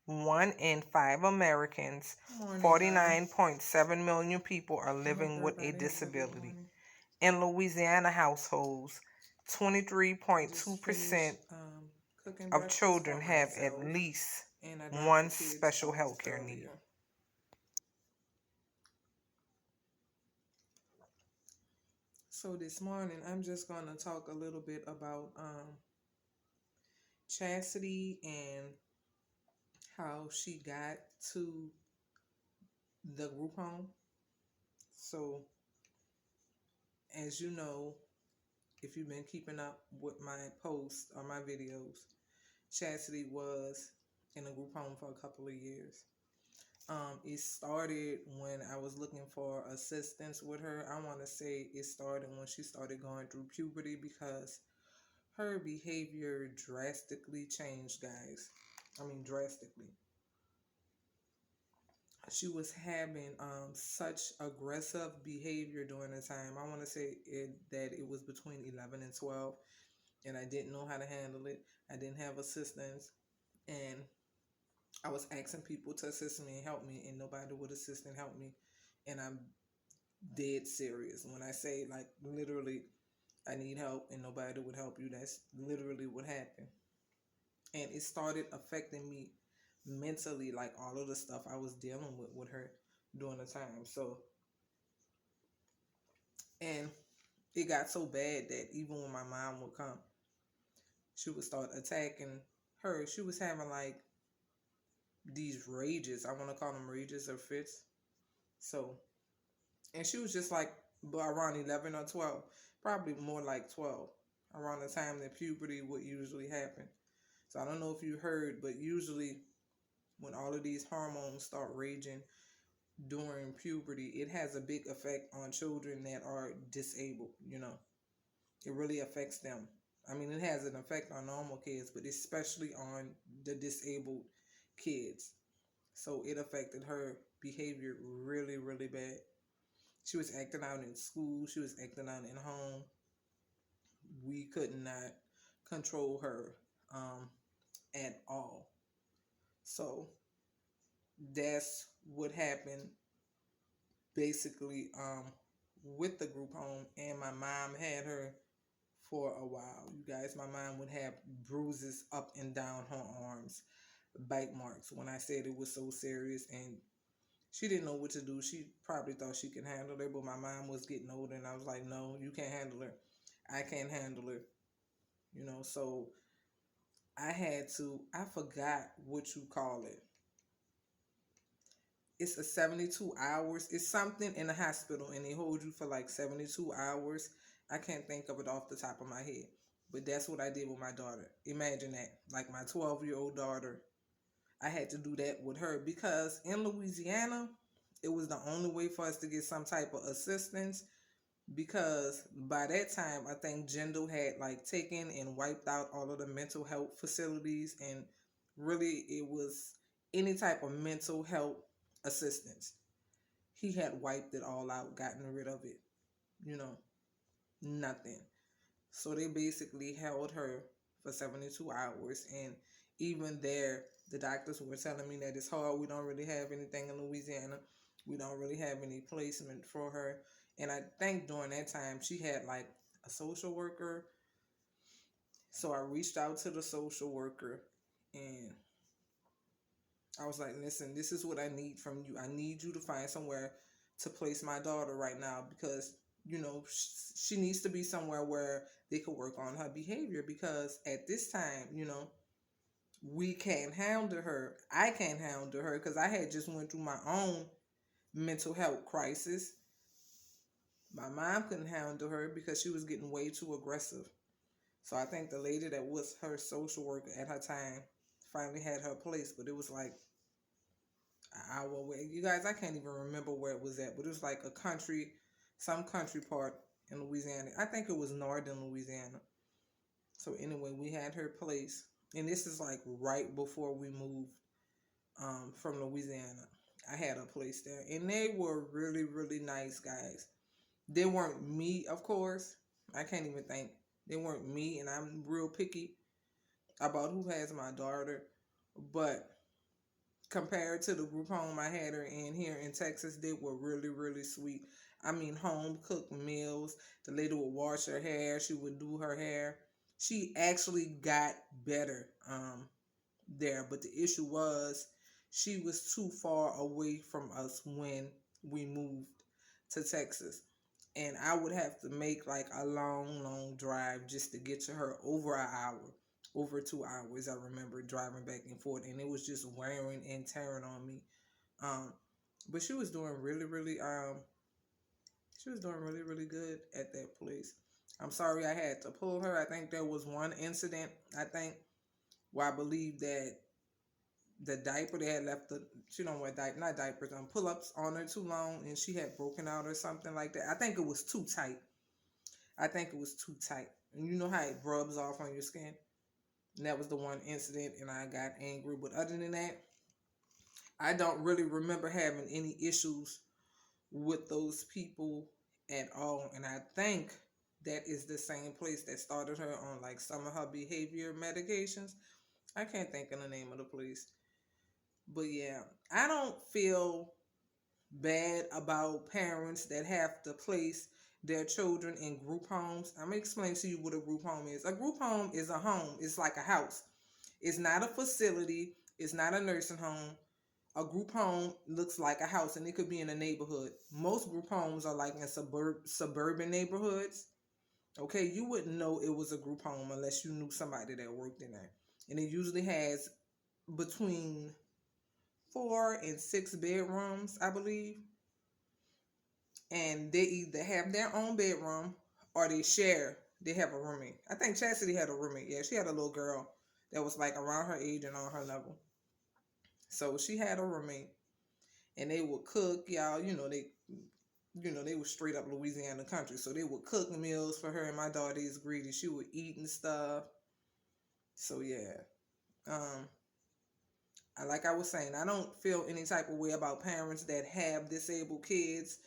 1 in 5 Americans, Morning, guys. 49.7 million people are living with a disability. In Louisiana households, 23.2% of children have at least one special health care need. So this morning, I'm just going to talk a little bit about Chasity and how she got to the group home. So, as you know, if you've been keeping up with my posts or my videos, Chasity was in a group home for a couple of years. It started when I was looking for assistance with her. I want to say it started when she started going through puberty because her behavior drastically changed, guys. I mean, drastically. She was having such aggressive behavior during the time. I want to say that it was between 11 and 12, and I didn't know how to handle it. I didn't have assistance, and I was asking people to assist me and help me, and nobody would assist and help me. And I'm dead serious when I say, like, literally, I need help and nobody would help you. That's literally what happened. And it started affecting me mentally, like all of the stuff I was dealing with her during the time. So, and it got so bad that even when my mom would come, she would start attacking her. She was having like these rages. I want to call them rages or fits. So, and she was just like around 11 or 12, probably more like 12, around the time that puberty would usually happen. So I don't know if you heard, but usually when all of these hormones start raging during puberty, it has a big effect on children that are disabled, It really affects them. I mean, it has an effect on normal kids, but especially on the disabled kids. So it affected her behavior really, really bad. She was acting out in school. She was acting out in home. We could not control her at all. So that's what happened basically with the group home. And my mom had her for a while. You guys, my mom would have bruises up and down her arms, bite marks. When I said it was so serious, and she didn't know what to do. She probably thought she could handle it, but my mom was getting older, and I was like, no, you can't handle her. I can't handle her. So I forgot what you call it. It's a 72 hours. It's something in the hospital, and they hold you for like 72 hours. I can't think of it off the top of my head, but that's what I did with my daughter. Imagine that. Like my 12-year-old daughter, I had to do that with her because in Louisiana, it was the only way for us to get some type of assistance because by that time, I think Jindal had like taken and wiped out all of the mental health facilities, and really it was any type of mental health assistance. He had wiped it all out, gotten rid of it, you know, nothing. So they basically held her for 72 hours. And even there, the doctors were telling me that it's hard. We don't really have anything in Louisiana. We don't really have any placement for her. And I think during that time, she had like a social worker. So I reached out to the social worker and I was like, listen, this is what I need from you. I need you to find somewhere to place my daughter right now because, she needs to be somewhere where they could work on her behavior because at this time, we can't handle her. I can't handle her because I had just went through my own mental health crisis. My mom couldn't handle her because she was getting way too aggressive. So I think the lady that was her social worker at her time finally had her place, but it was like an hour away. You guys, I can't even remember where it was at, but it was like some country part in Louisiana. I think it was northern Louisiana. So anyway, we had her place, and this is like right before we moved from Louisiana. I had a place there, and they were really, really nice guys. They weren't me, of course. I can't even think. They weren't me, and I'm real picky about who has my daughter, but compared to the group home I had her in here in Texas, they were really, really sweet. I mean, home cooked meals. The lady would wash her hair. She would do her hair. She actually got better there, but the issue was she was too far away from us when we moved to Texas. And I would have to make like a long, long drive just to get to her, over an hour, over 2 hours. I remember driving back and forth, and it was just wearing and tearing on me. Um, but she was doing really, really good at that place. I'm sorry I had to pull her. I think there was one incident, I think, where I believe that the diaper they had left, the she don't wear diaper, not diapers, pull ups on her too long, and she had broken out or something like that. I think it was too tight. I think it was too tight. And you know how it rubs off on your skin? And that was the one incident, and I got angry. But other than that, I don't really remember having any issues with those people at all. And I think that is the same place that started her on like some of her behavior medications. I can't think of the name of the place. But yeah, I don't feel bad about parents that have to place their children in group homes. I'm gonna explain to you what a group home is. A group home is a home. It's like a house. It's not a facility. It's not a nursing home. A group home looks like a house, and it could be in a neighborhood. Most group homes are like in suburban neighborhoods. Okay, you wouldn't know it was a group home unless you knew somebody that worked in there. And it usually has between 4 and 6 bedrooms, I believe. And they either have their own bedroom or they share. They have a roommate. I think Chasity had a roommate. Yeah, she had a little girl that was like around her age and on her level. So she had a roommate, and they would cook, y'all. They were straight up Louisiana country, so they would cook meals for her. And my daughter is greedy; she would eat and stuff. So yeah, um, like I was saying, I don't feel any type of way about parents that have disabled kids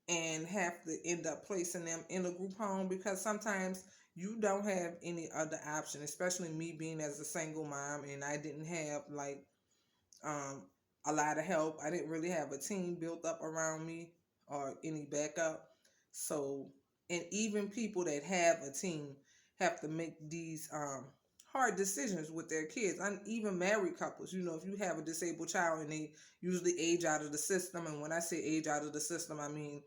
and have to end up placing them in a group home, because sometimes you don't have any other option, especially me being as a single mom, and I didn't have like um, a lot of help. I didn't really have a team built up around me or any backup. So, and even people that have a team have to make these hard decisions with their kids. And even married couples, if you have a disabled child and they usually age out of the system. And when I say age out of the system, I mean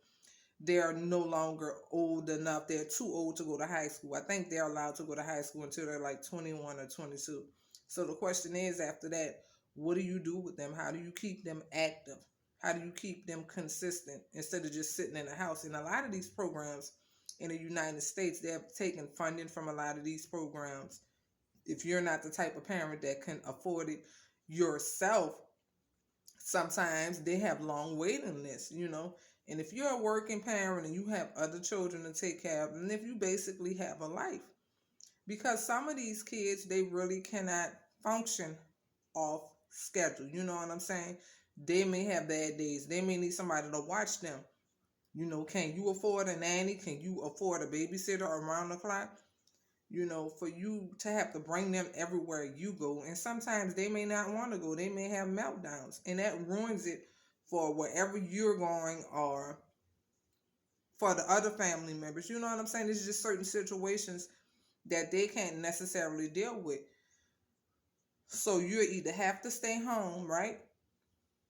they're no longer old enough. They're too old to go to high school. I think they're allowed to go to high school until they're like 21 or 22. So the question is, after that, what do you do with them? How do you keep them active? How do you keep them consistent instead of just sitting in the house? And a lot of these programs in the United States, they have taken funding from a lot of these programs. If you're not the type of parent that can afford it yourself, sometimes they have long waiting lists. And if you're a working parent and you have other children to take care of, and if you basically have a life, because some of these kids, they really cannot function off schedule. You know what I'm saying? They may have bad days. They may need somebody to watch them. Can you afford a nanny? Can you afford a babysitter around the clock? For you to have to bring them everywhere you go. And sometimes they may not want to go. They may have meltdowns. And that ruins it for wherever you're going or for the other family members. You know what I'm saying? There's just certain situations that they can't necessarily deal with. So you either have to stay home, right?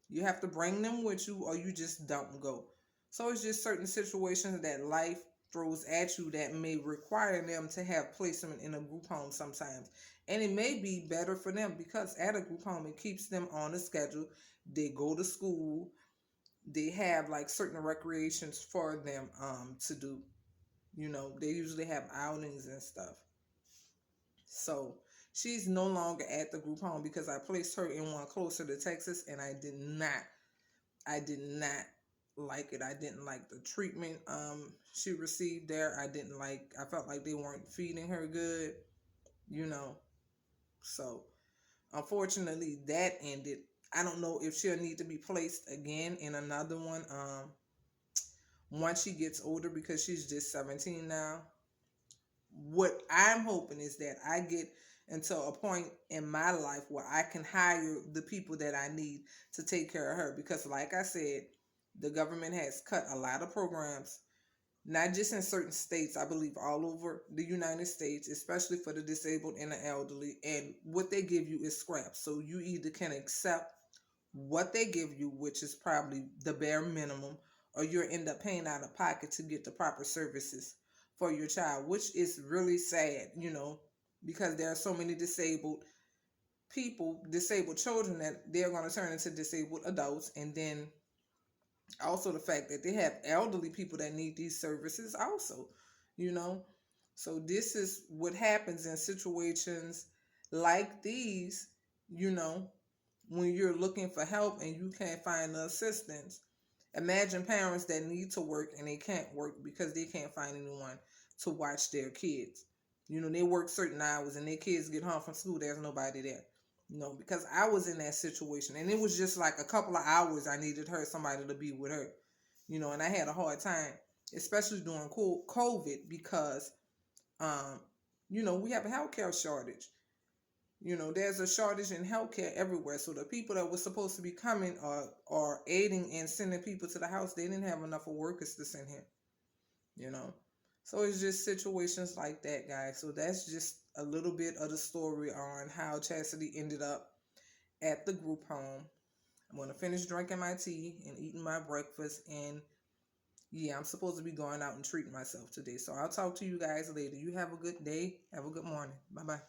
You have to bring them with you, or you just don't go. So it's just certain situations that life throws at you that may require them to have placement in a group home sometimes. And it may be better for them because at a group home, it keeps them on a schedule. They go to school. They have like certain recreations for them to do. They usually have outings and stuff. So she's no longer at the group home because I placed her in one closer to Texas, and I did not like it. I didn't like the treatment she received there. I felt like they weren't feeding her good, you know. So unfortunately that ended. I don't know if she'll need to be placed again in another one once she gets older, because she's just 17 now. What I'm hoping is that I get until a point in my life where I can hire the people that I need to take care of her. Because, like I said, the government has cut a lot of programs, not just in certain states, I believe all over the United States, especially for the disabled and the elderly. And what they give you is scraps. So you either can accept what they give you, which is probably the bare minimum, or you'll end up paying out of pocket to get the proper services for your child, which is really sad, because there are so many disabled people, disabled children, that they're going to turn into disabled adults. And then also the fact that they have elderly people that need these services also, you know. So this is what happens in situations like these, you know, when you're looking for help and you can't find the assistance. Imagine parents that need to work and they can't work because they can't find anyone to watch their kids. They work certain hours and their kids get home from school, there's nobody there. Because I was in that situation and it was just like a couple of hours I needed somebody to be with her. And I had a hard time, especially during COVID, because we have a healthcare shortage. There's a shortage in healthcare everywhere. So the people that were supposed to be coming or aiding and sending people to the house, they didn't have enough of workers to send here. So it's just situations like that, guys. So that's just a little bit of the story on how Chasity ended up at the group home. I'm going to finish drinking my tea and eating my breakfast. And yeah, I'm supposed to be going out and treating myself today. So I'll talk to you guys later. You have a good day. Have a good morning. Bye-bye.